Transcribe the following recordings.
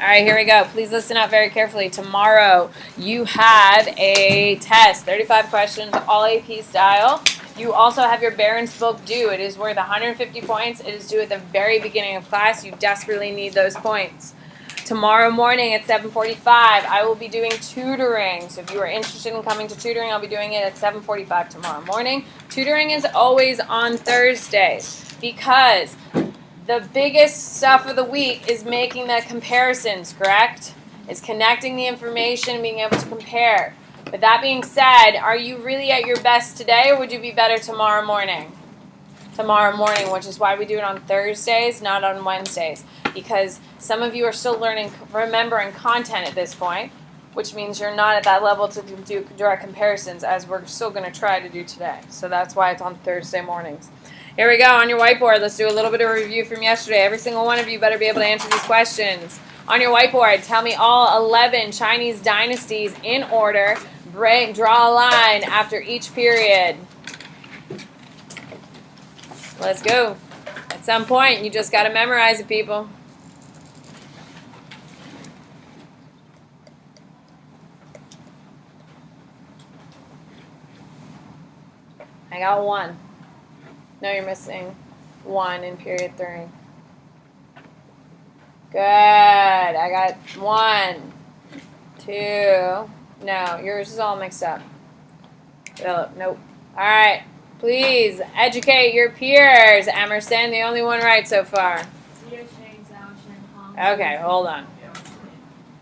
All right, here we go. Please listen up very carefully. Tomorrow, you have a test, 35 questions, all AP style. You also have your Barron's book due. It is worth 150 points. It is due at the very beginning of class. You desperately need those points. Tomorrow morning at 7:45, I will be doing tutoring. So if you are interested in coming to tutoring, I'll be doing it at 7:45 tomorrow morning. Tutoring is always on Thursdays because the biggest stuff of the week is making the comparisons, correct? It's connecting the information and being able to compare. But that being said, are you really at your best today, or would you be better tomorrow morning? Tomorrow morning, which is why we do it on Thursdays, not on Wednesdays. Because some of you are still learning, remembering content at this point, which means you're not at that level to do direct comparisons, as we're still going to try to do today. So that's why it's on Thursday mornings. Here we go, on your whiteboard. Let's do a little bit of a review from yesterday. Every single one of you better be able to answer these questions. On your whiteboard, tell me all 11 Chinese dynasties in order. Draw a line after each period. Let's go. At some point, you just got to memorize it, people. I got 1. No, you're missing 1 in period 3. Good. I got 1, 2. No, yours is all mixed up. Philip, nope. All right. Please educate your peers. Emerson, the only one right so far. Okay, hold on.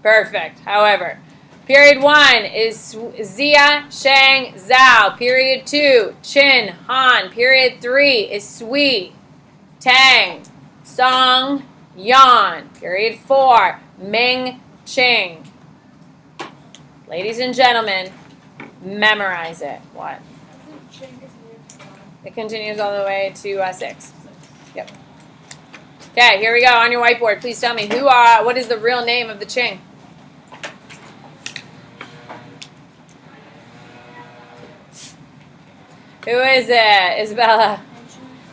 Perfect. However, period 1 is Xia, Shang, Zhao. Period 2, Qin, Han. Period 3 is Sui, Tang, Song, Yan. Period 4, Ming, Qing. Ladies and gentlemen, memorize it. What? It continues all the way to 6. Yep. Okay, here we go. On your whiteboard, please tell me what is the real name of the Qing? Who is it? Isabella.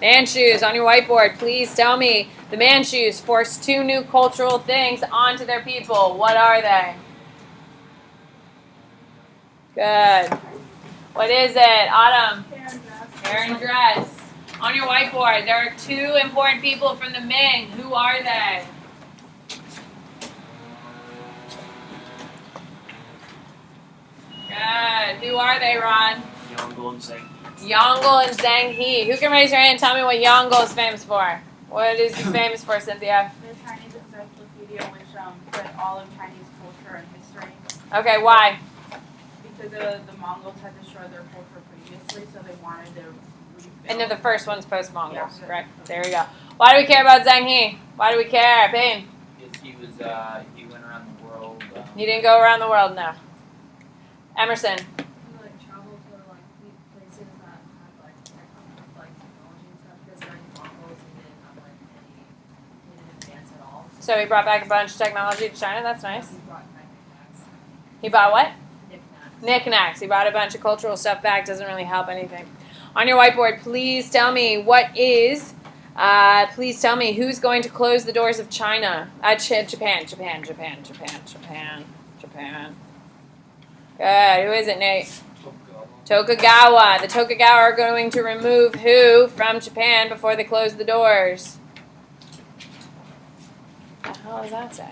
Manchus. On your whiteboard, please tell me the Manchus forced 2 new cultural things onto their people. What are they? Good. What is it? Autumn. Hair and dress. On your whiteboard, there are 2 important people from the Ming. Who are they? Good. Who are they, Ron? Yongle and Zhang. Yongle and Zhang He. Who can raise your hand and tell me what Yongle is famous for? What is he famous for, Cynthia? The Chinese encyclopedia, which put all of Chinese culture and history. Okay, why? Because the Mongols had destroyed their culture previously, so they wanted to rebuild. And they're the first ones post-Mongols, yeah, correct? There we go. Why do we care about Zhang He? Why do we care? Payne? Because he went around the world. He didn't go around the world, no. Emerson? Travel to places that had technology and stuff, because during the Mongols they didn't have they didn't advance at all. So he brought back a bunch of technology to China. That's nice. He brought knickknacks. He bought what? Knickknacks. Knickknacks. He brought a bunch of cultural stuff back. Doesn't really help anything. On your whiteboard, please tell me please tell me who's going to close the doors of China. Japan. Good. Who is it, Nate? Tokugawa. The Tokugawa are going to remove who from Japan before they close the doors? What the hell does that say?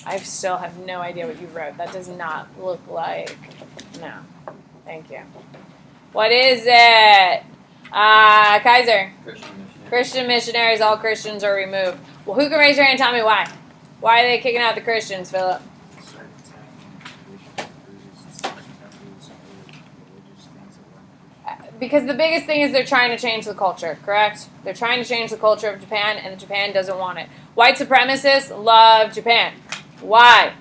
I still have no idea what you wrote. That does not look like... No. Thank you. What is it? Kaiser. Christian missionaries. All Christians are removed. Well, who can raise your hand and tell me why? Why are they kicking out the Christians, Philip? Because the biggest thing is they're trying to change the culture, correct? They're trying to change the culture of Japan, and Japan doesn't want it. White supremacists love Japan. Why?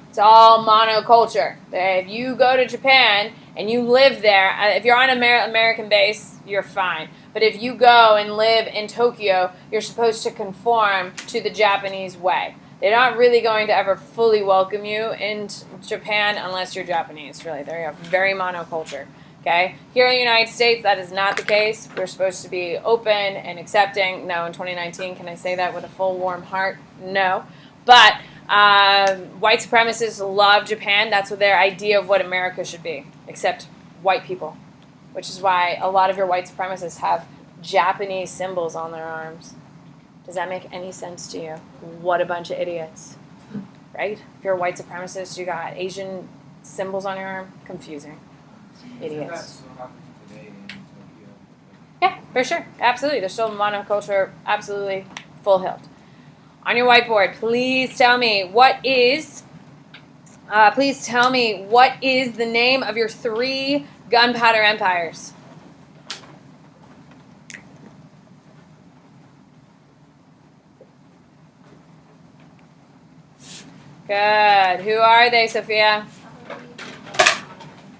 It's all monoculture. If you go to Japan and you live there, if you're on American base, you're fine. But if you go and live in Tokyo, you're supposed to conform to the Japanese way. They're not really going to ever fully welcome you in Japan unless you're Japanese, really. They're very monoculture. Okay? Here in the United States, that is not the case. We're supposed to be open and accepting. No, in 2019, can I say that with a full warm heart? No. But white supremacists love Japan. That's what their idea of what America should be, except white people, which is why a lot of your white supremacists have Japanese symbols on their arms. Does that make any sense to you? What a bunch of idiots, right? If you're a white supremacist, you got Asian symbols on your arm. Confusing. Idiots. That's still happening today in Tokyo. Yeah, for sure. Absolutely. There's still monoculture, absolutely full hilt. On your whiteboard, please tell me what is the name of your 3 gunpowder empires? Good. Who are they, Sophia?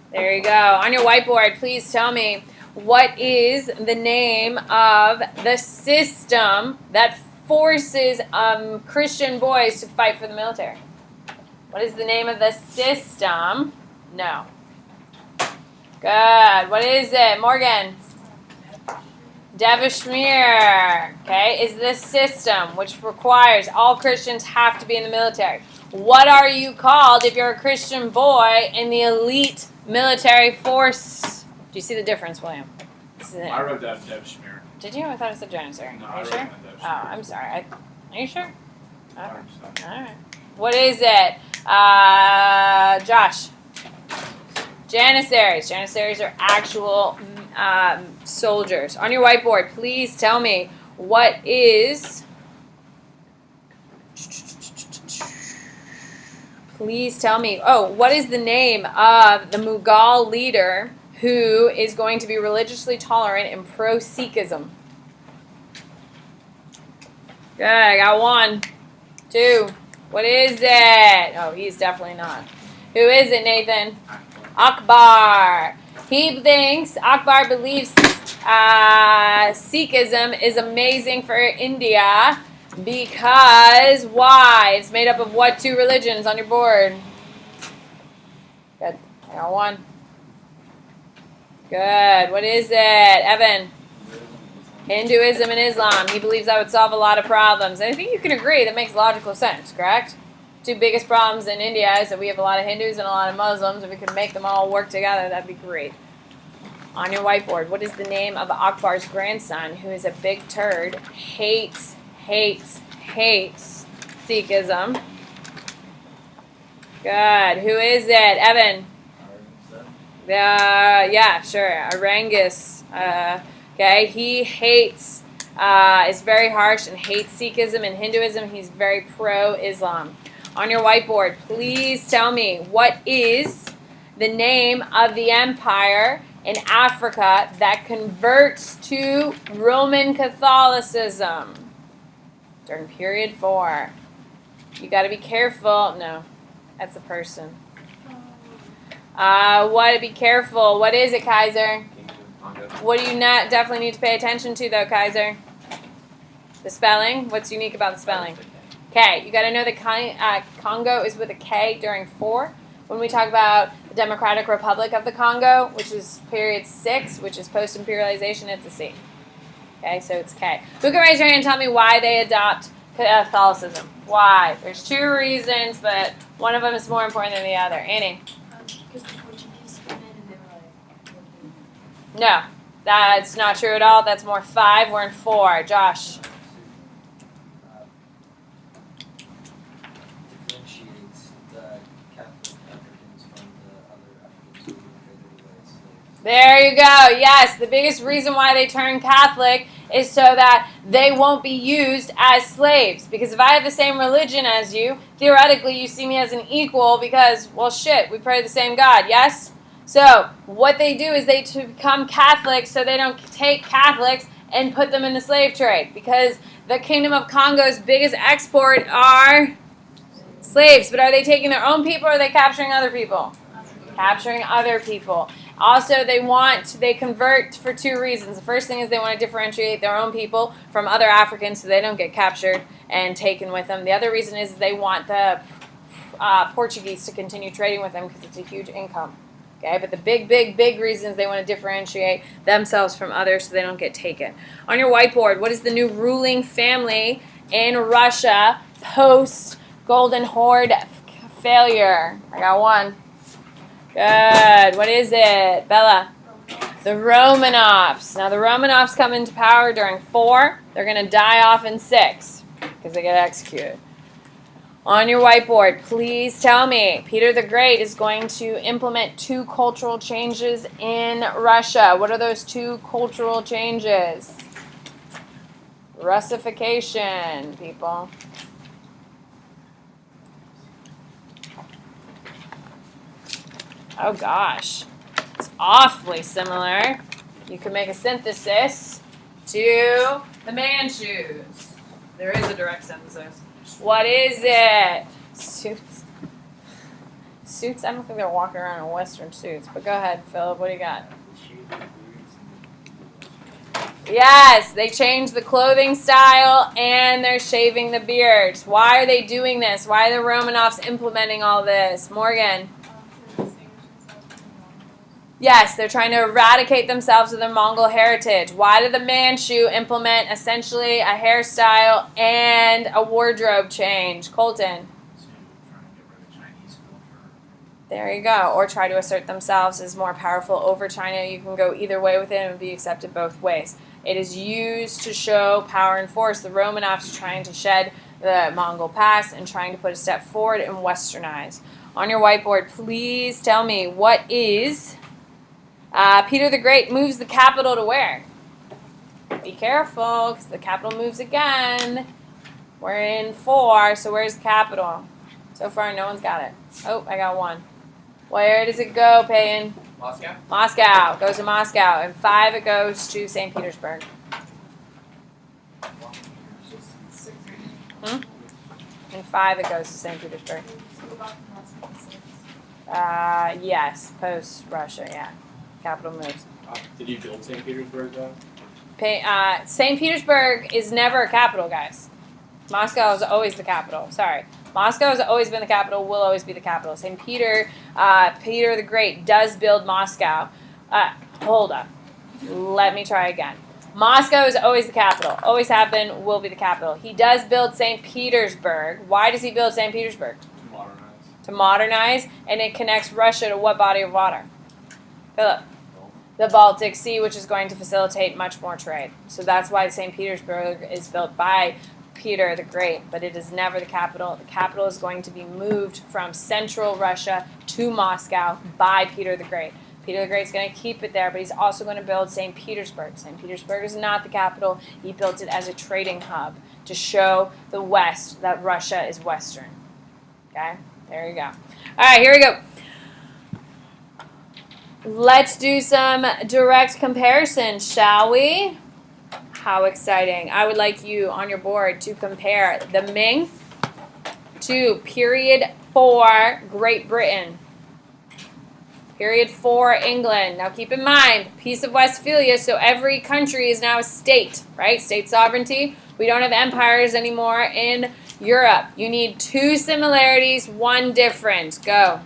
There you go. On your whiteboard, please tell me what is the name of the system that forces Christian boys to fight for the military? What is the name of the system? No. Good. What is it? Morgan? Devashmir. Okay, is this system which requires all Christians have to be in the military. What are you called if you're a Christian boy in the elite military force? Do you see the difference, William? I wrote down Dev Schmier. Did you? I thought it said Janissary. No, Are I you wrote sure? down Dev Oh, Schmier. I'm sorry. Are you sure? Okay. I'm sorry. All right. What is it? Josh. Janissaries. Janissaries are actual soldiers. On your whiteboard, please tell me what is... Please tell me. Oh, what is the name of the Mughal leader who is going to be religiously tolerant and pro-Sikhism? Good, I got 1, 2. What is it? Oh, he's definitely not. Who is it, Nathan? Akbar. Akbar believes Sikhism is amazing for India because why? It's made up of what 2 religions on your board? Good. I got 1. Good. What is it? Evan? Hinduism and Islam. He believes that would solve a lot of problems. And I think you can agree that makes logical sense, correct? 2 biggest problems in India is that we have a lot of Hindus and a lot of Muslims. If we could make them all work together, that'd be great. On your whiteboard, what is the name of Akbar's grandson who is a big turd, hates Sikhism? Good. Who is it? Evan? Yeah, sure. Aurangzeb. Okay, he hates, is very harsh and hates Sikhism and Hinduism. He's very pro-Islam. On your whiteboard, please tell me what is the name of the empire in Africa that converts to Roman Catholicism during period 4. You got to be careful. No, that's a person. Be careful. What is it, Kaiser? What do you not definitely need to pay attention to, though, Kaiser? The spelling. What's unique about the spelling? K. You got to know that Congo is with a K during 4. When we talk about the Democratic Republic of the Congo, which is period 6, which is post-imperialization, it's a C. Okay, so it's K. Who can raise your hand and tell me why they adopt Catholicism? Why? There's 2 reasons, but one of them is more important than the other. Annie? Because the Portuguese came in and they were like, No, that's not true at all. That's more 5. We're in 4. Josh? Differentiates the Catholic Africans from the other Africans who were traded away as slaves. There you go. Yes, the biggest reason why they turn Catholic is so that they won't be used as slaves. Because if I have the same religion as you, theoretically you see me as an equal because, well, shit, we pray to the same God, yes? So what they do is they become Catholics so they don't take Catholics and put them in the slave trade. Because the Kingdom of Congo's biggest export are slaves. But are they taking their own people or are they capturing other people? Capturing other people. Also, they convert for 2 reasons. The first thing is they want to differentiate their own people from other Africans so they don't get captured and taken with them. The other reason is they want the Portuguese to continue trading with them because it's a huge income. Okay, but the big reasons they want to differentiate themselves from others so they don't get taken. On your whiteboard, what is the new ruling family in Russia post Golden Horde failure? I got one. Good. What is it, Bella? The Romanovs. Now the Romanovs come into power during 4. They're going to die off in 6 because they get executed. On your whiteboard, please tell me, Peter the Great is going to implement 2 cultural changes in Russia. What are those 2 cultural changes? Russification, people. Oh gosh, it's awfully similar. You can make a synthesis to the Manchus. There is a direct synthesis. What is it? Suits. Suits? I don't think they're walking around in Western suits. But go ahead, Philip. What do you got? Yes, they changed the clothing style and they're shaving the beards. Why are they doing this? Why are the Romanovs implementing all this? Morgan? Yes, they're trying to eradicate themselves of their Mongol heritage. Why did the Manchu implement essentially a hairstyle and a wardrobe change? Colton? There you go. Or try to assert themselves as more powerful over China. You can go either way with it and be accepted both ways. It is used to show power and force. The Romanovs are trying to shed the Mongol past and trying to put a step forward and westernize. On your whiteboard, please tell me what is... Peter the Great moves the capital to where? Be careful, because the capital moves again. We're in 4, so where's the capital? So far, no one's got it. Oh, I got one. Where does it go, Payne? Moscow? Moscow. It goes to Moscow. In 5, it goes to St. Petersburg. In 5, it goes to St. Petersburg. Yes, post-Russia, yeah. Capital moves. Did you build St. Petersburg, though? St. Petersburg is never a capital, guys. Moscow is always the capital. Sorry. Moscow has always been the capital, will always be the capital. St. Peter, Peter the Great does build Moscow. Hold up. Let me try again. Moscow is always the capital. Always have been, will be the capital. He does build St. Petersburg. Why does he build St. Petersburg? To modernize. To modernize, and it connects Russia to what body of water? Philip. The Baltic Sea, which is going to facilitate much more trade. So that's why St. Petersburg is built by Peter the Great, but it is never the capital. The capital is going to be moved from central Russia to Moscow by Peter the Great. Peter the Great is going to keep it there, but he's also going to build St. Petersburg. St. Petersburg is not the capital. He built it as a trading hub to show the West that Russia is Western. Okay? There you go. All right, here we go. Let's do some direct comparisons, shall we? How exciting. I would like you on your board to compare the Ming to period 4 Great Britain. Period 4 England. Now keep in mind, Peace of Westphalia, so every country is now a state, right? State sovereignty. We don't have empires anymore in Europe. You need 2 similarities, 1 difference. Go.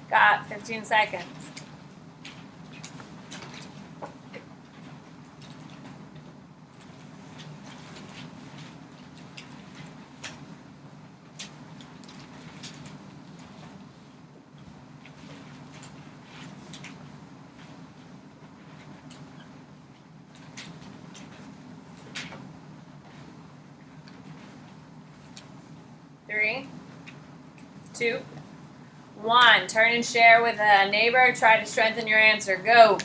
Got 15 seconds. 3, 2, 1. Turn and share with a neighbor. Try to strengthen your answer. Go.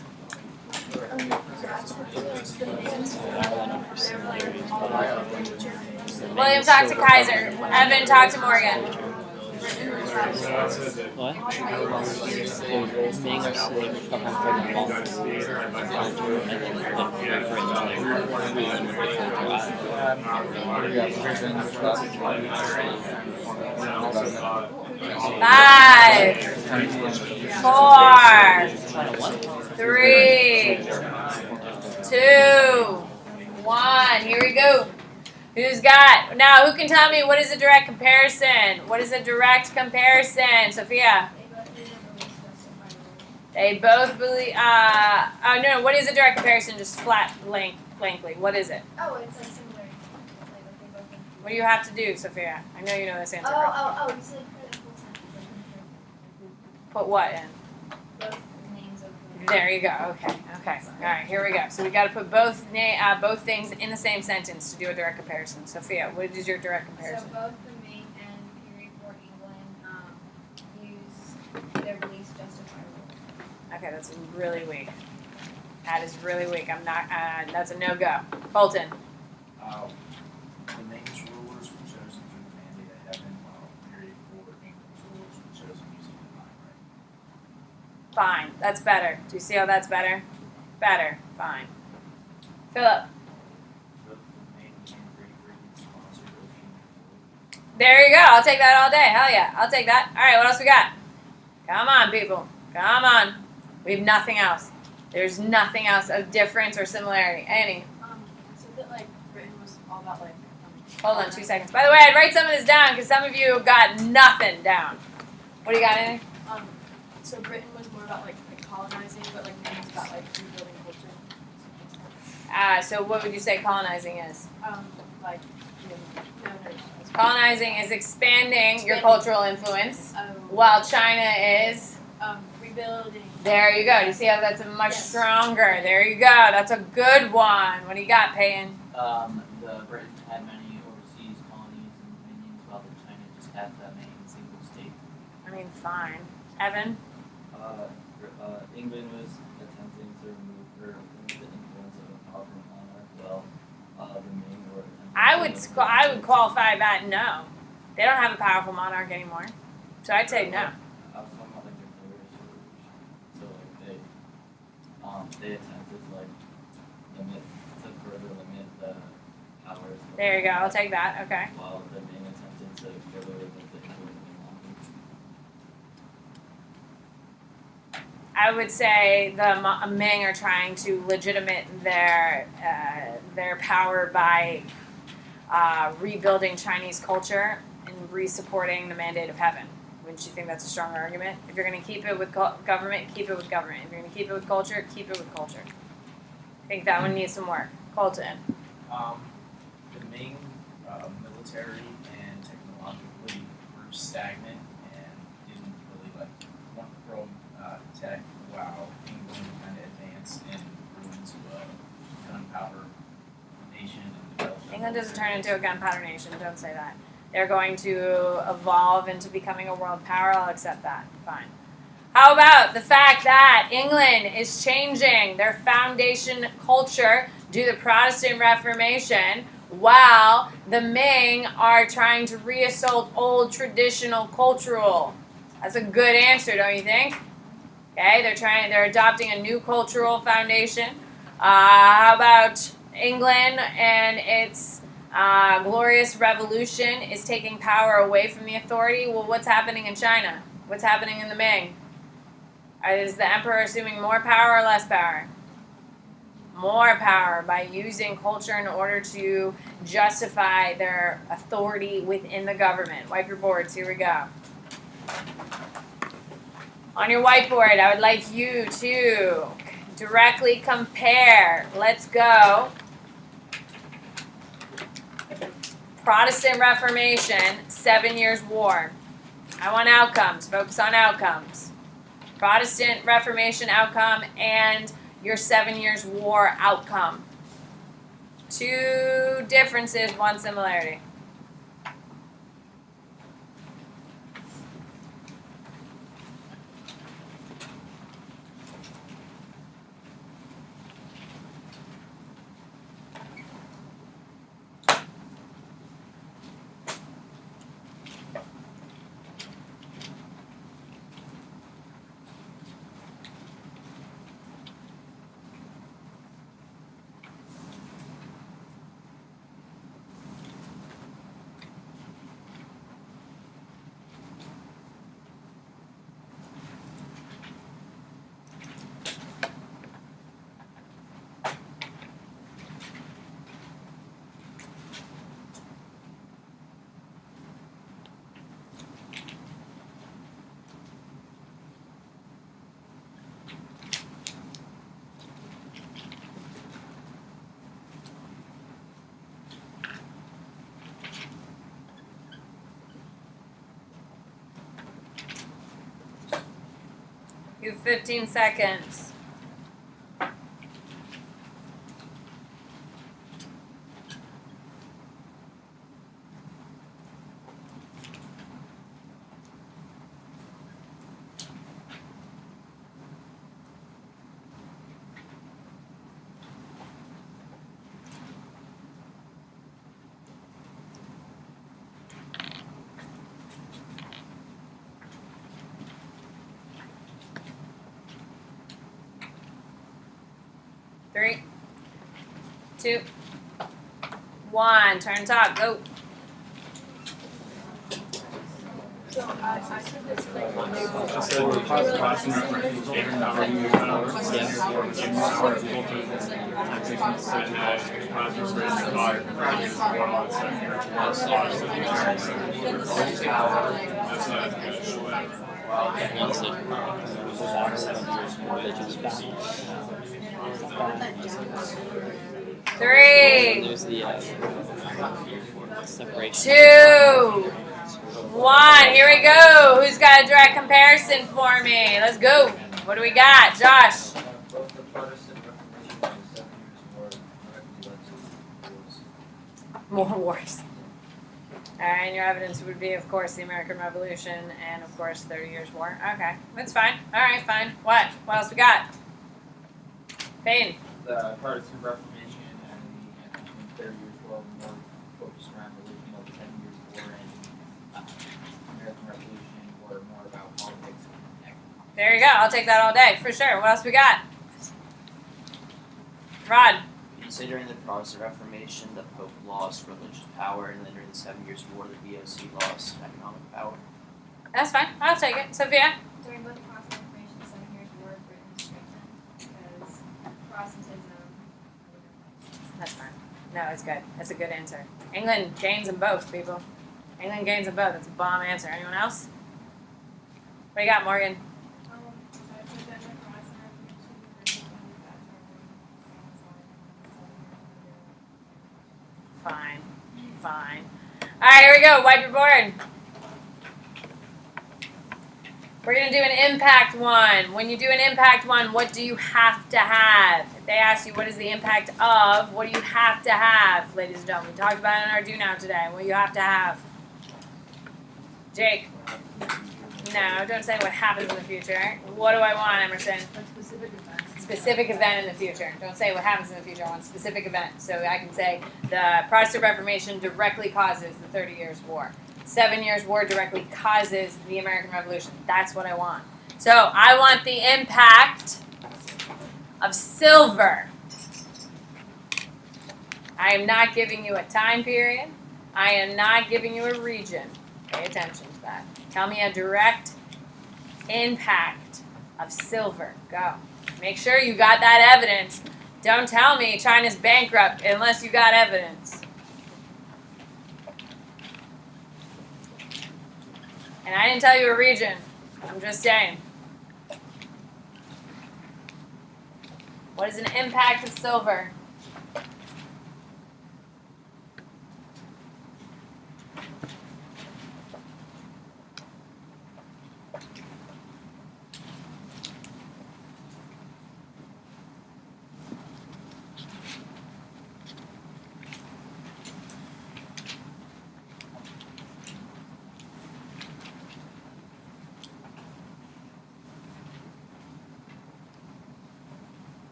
William, talk to Kaiser. Evan, talk to Morgan. What? Ming are slaves behind for the Mongols. Five, 4, 3, 2, 1. Here we go. Who's got? Now, who can tell me what is a direct comparison? What is a direct comparison? Sophia? They both believe. Oh, no. What is a direct comparison? Just flat, blankly. What is it? Oh, it's like similar. Like they both think. What do you have to do, Sophia? I know you know this answer. girl. You said for the full sentence. Put what in? Both names of the. There you go. Okay. All right. Here we go. So we got to put both things in the same sentence to do a direct comparison. Sophia, what is your direct comparison? So both the Ming and period for England use their beliefs justifiable. Okay, that's really weak. That is really weak. I'm not. That's a no-go. Colton. The Maine's rulers were chosen through the mandate of heaven, while period for England's rulers were chosen using divine right. Fine. That's better. Do you see how that's better? Better. Fine. Philip. Both the Maine and Great Britain sponsored opium. There you go. I'll take that all day. Hell yeah. I'll take that. All right. What else we got? Come on, people. Come on. We have nothing else. There's nothing else of difference or similarity. Any. So that like Britain was all about like. Hold on 2 seconds. By the way, I'd write some of this down because some of you got nothing down. What do you got, anything? So Britain was more about like colonizing, but like Maine was about like rebuilding culture. So what would you say colonizing is? Like no. Colonizing is expanding your cultural influence, Oh. while China is. Rebuilding. There you go. Do you see how that's much Yes. stronger? There you go. That's a good one. What do you got, Payton? The Britain had many overseas colonies and dominions, while the China just had the main single state. I mean, fine. Evan? England was attempting to remove the influence of a powerful monarch, while the Ming were attempting I would qualify that no. They don't have a powerful monarch anymore. So I'd say no. I was talking about like the British Revolution. So like they attempted to like further limit the powers. Of There you go. I'll take that. Okay. While the Ming attempted to further limit the influence of the I would say the Ming are trying to legitimate their power by rebuilding Chinese culture and re-supporting the mandate of heaven. Wouldn't you think that's a strong argument? If you're going to keep it with government, keep it with government. If you're going to keep it with culture, keep it with culture. I think that one needs some work. Colton. The Ming military and technologically were stagnant and didn't really want to grow tech, while England kind of advanced and grew into a gunpowder nation and developed. England doesn't turn into a gunpowder nation. Don't say that. They're going to evolve into becoming a world power. I'll accept that. Fine. How about the fact that England is changing their foundation culture due to the Protestant Reformation, while the Ming are trying to reassault old traditional cultural? That's a good answer, don't you think? Okay, they're adopting a new cultural foundation. How about England and its glorious revolution is taking power away from the authority? Well, what's happening in China? What's happening in the Ming? Is the emperor assuming more power or less power? More power by using culture in order to justify their authority within the government. Wipe your boards. Here we go. On your whiteboard, I would like you to directly compare. Let's go. Protestant Reformation, 7 Years War. I want outcomes. Focus on outcomes. Protestant Reformation outcome and your 7 Years War outcome. 2 differences, 1 similarity. You have 15 seconds. Three, 2, 1. Turn top. Go. So I took this thing. Three, There's the separation. 2, 1. Here we go. Who's got a direct comparison for me? Let's go. What do we got? Josh. Both the Protestant Reformation and the 7 Years' War directly led to wars. More wars. And your evidence would be, of course, the American Revolution and, of course, 30 Years' War. Okay, that's fine. All right, fine. What? What else we got? Payne. The Protestant Reformation and the 30 Years' War were more focused around religion, while the 10 Years' War and American Revolution were more about politics and economics. There you go. I'll take that all day, for sure. What else we got? Rod. Considering the Protestant Reformation, the Pope lost religious power, and then during the 7 Years' War, the VOC lost economic power. That's fine. I'll take it. Sophia. During both Protestant Reformation and 7 Years' War, Britain strengthened because Protestantism. That's fine. No, it's good. That's a good answer. England gains them both, people. England gains them both. That's a bomb answer. Anyone else? What do you got, Morgan? I put that in the Protestant Reformation. Fine. Fine. All right, here we go. Wipe your board. We're going to do an impact one. When you do an impact one, what do you have to have? If they ask you what is the impact of, what do you have to have, ladies and gentlemen? We talked about it in our do now today. What do you have to have? Jake. No, don't say what happens in the future. What do I want, Emerson? Like specific events. Specific event in the future. Don't say what happens in the future. I want specific event. So I can say the Protestant Reformation directly causes the 30 Years' War. 7 Years' War directly causes the American Revolution. That's what I want. So I want the impact of silver. I am not giving you a time period. I am not giving you a region. Pay attention to that. Tell me a direct impact of silver. Go. Make sure you got that evidence. Don't tell me China's bankrupt unless you got evidence. And I didn't tell you a region. I'm just saying. What is an impact of silver?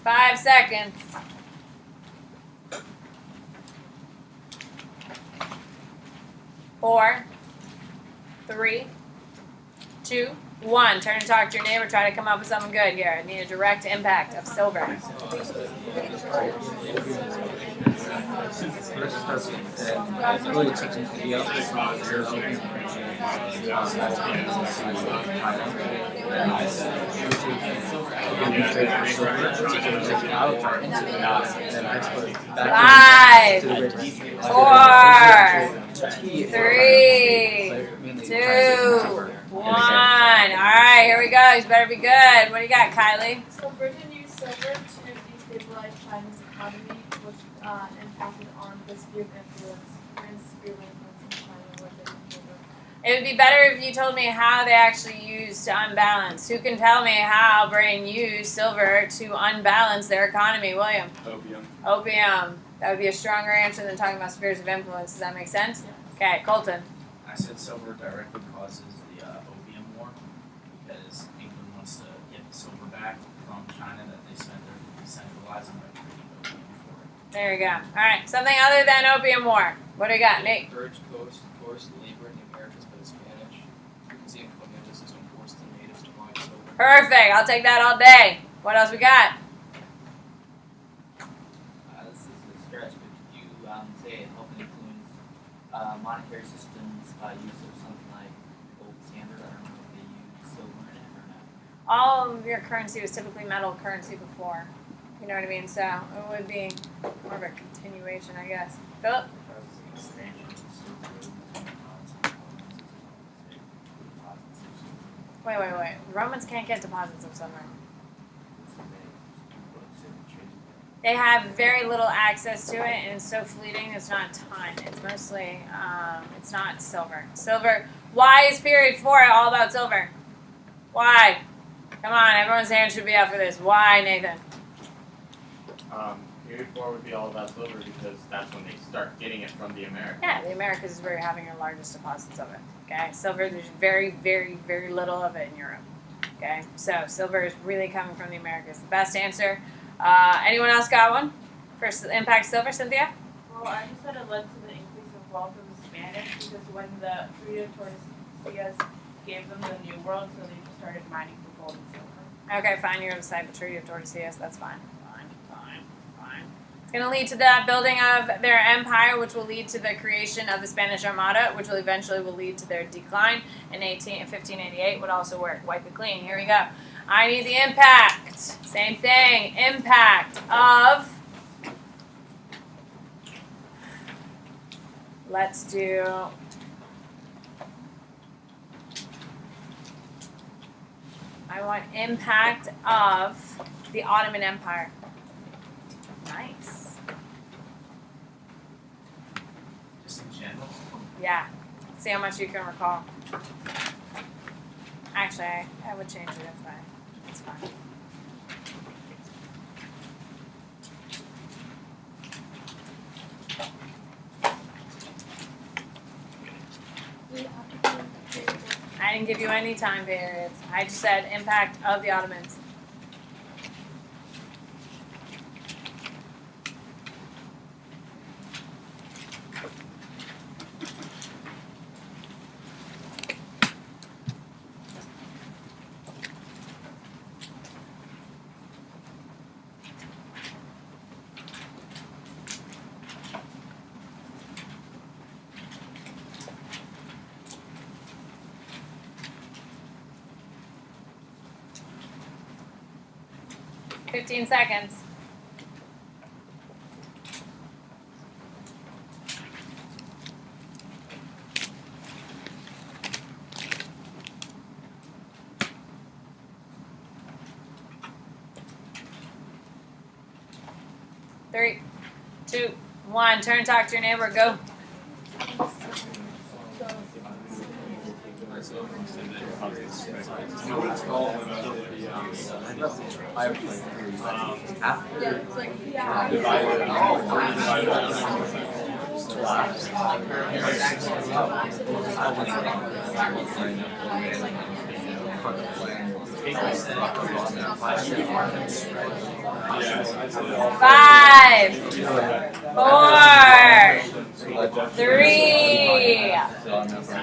Five seconds. 4, 3, 2, 1. Turn and talk to your neighbor. Try to come up with something good here. I need a direct impact of silver. Five, 4, 3, 2, 1. All right, here we go. You better be good. What do you got, Kylie? So Britain used silver to destabilize China's economy, which impacted on the sphere of influence, and sphere of influence in China, what they control. It would be better if you told me how they actually used to unbalance. Who can tell me how Britain used silver to unbalance their economy? William? Opium. Opium. That would be a stronger answer than talking about spheres of influence. Does that make sense? Okay, Colton. I said silver directly causes the opium war because England wants to get the silver back from China that they spent there decentralizing by trading opium for it. There you go. All right, something other than opium war. What do you got, Nate? Encouraged forced labor in the Americas by the Spanish because the encomiendas system forced the natives to mine silver. Perfect. I'll take that all day. What else we got? This is a stretch, but could you say it helped influence monetary systems use of something like gold standard? I don't know if they use silver in it or not. All of your currency was typically metal currency before. You know what I mean? So it would be more of a continuation, I guess. Philip? Wait. Romans can't get deposits of silver. They have very little access to it, and it's so fleeting. It's not a ton. It's mostly, it's not silver. Silver. Why is period 4 all about silver? Why? Come on, everyone's hand should be up for this. Why, Nathan? Period 4 would be all about silver because that's when they start getting it from the Americas. Yeah, the Americas is where you're having your largest deposits of it. Okay, silver, there's very, very, very little of it in Europe. Okay, so silver is really coming from the Americas. The best answer. Anyone else got one for impact silver, Cynthia? Well, I just said it led to the increase of wealth of the Spanish because when the Treaty of Tordesillas gave them the New World, so they just started mining for gold and silver. Okay, fine. You're beside the Treaty of Tordesillas. That's fine. It's going to lead to the building of their empire, which will lead to the creation of the Spanish Armada, which will eventually lead to their decline in 1588. Would also work. Wipe it clean. Here we go. I need the impact. Same thing. Impact of. Let's do. I want impact of the Ottoman Empire. Nice. Just in general. Yeah. See how much you can recall. Actually, I would change it if it's fine. I didn't give you any time periods. I just said impact of the Ottomans. $15 seconds. Three, 2, 1. Turn and talk to your neighbor. Go. Five, 4, 3,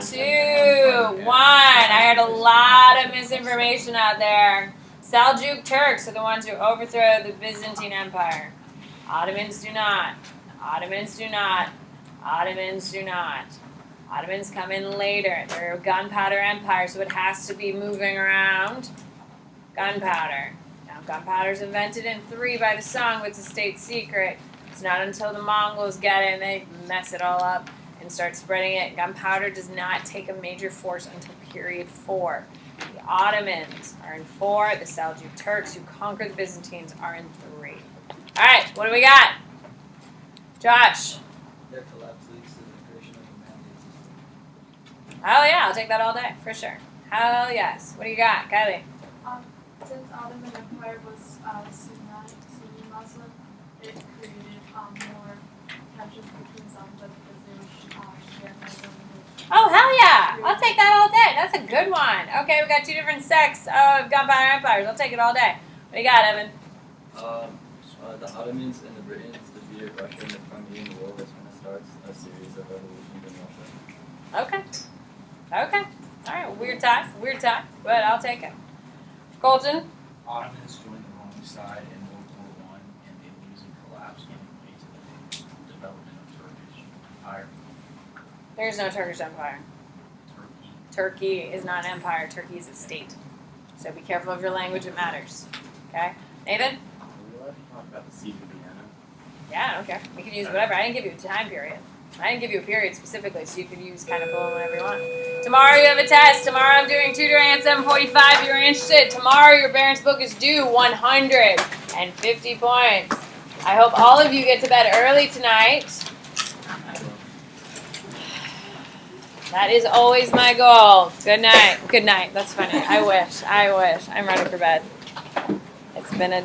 2, 1. I heard a lot of misinformation out there. Seljuk Turks are the ones who overthrow the Byzantine Empire. Ottomans do not. Ottomans do not. Ottomans do not. Ottomans come in later. They're a gunpowder empire, so it has to be moving around gunpowder. Now, gunpowder is invented in 3 by the Song, but it's a state secret. It's not until the Mongols get it and they mess it all up and start spreading it. Gunpowder does not take a major force until period 4. The Ottomans are in 4. The Seljuk Turks, who conquered the Byzantines, are in 3. All right, what do we got? Josh. They're Hell yeah, I'll take that all day, for sure. Hell yes. What do you got, Kylie? Since Ottoman Empire was Sunni Muslim, it created more tensions between some of the Shia Muslim. Oh, hell yeah. I'll take that all day. That's a good one. Okay, we got two different sects of gunpowder empires. I'll take it all day. What do you got, Evan? The Ottomans and the Britons defeated Russia in the Crimean War, which kind of starts a series of revolutions in Russia. Okay. Okay. All right, weird tie, but I'll take it. Colton? Ottomans joined the wrong side in World War I, and they lose and collapse, giving way to the development of Turkish Empire. There's no Turkish empire. Turkey is not an empire. Turkey is a state. So be careful of your language. It matters. Okay? Nathan? Are we allowed to talk about the siege of Vienna? Yeah, I don't care. You can use whatever. I didn't give you a time period. I didn't give you a period specifically, so you could use kind of boom whenever you want. Tomorrow you have a test. Tomorrow I'm doing tutoring at 7:45 if you're interested. Tomorrow your parents' book is due 150 points. I hope all of you get to bed early tonight. That is always my goal. Good night. Good night. That's funny. I wish. I'm ready for bed. It's been a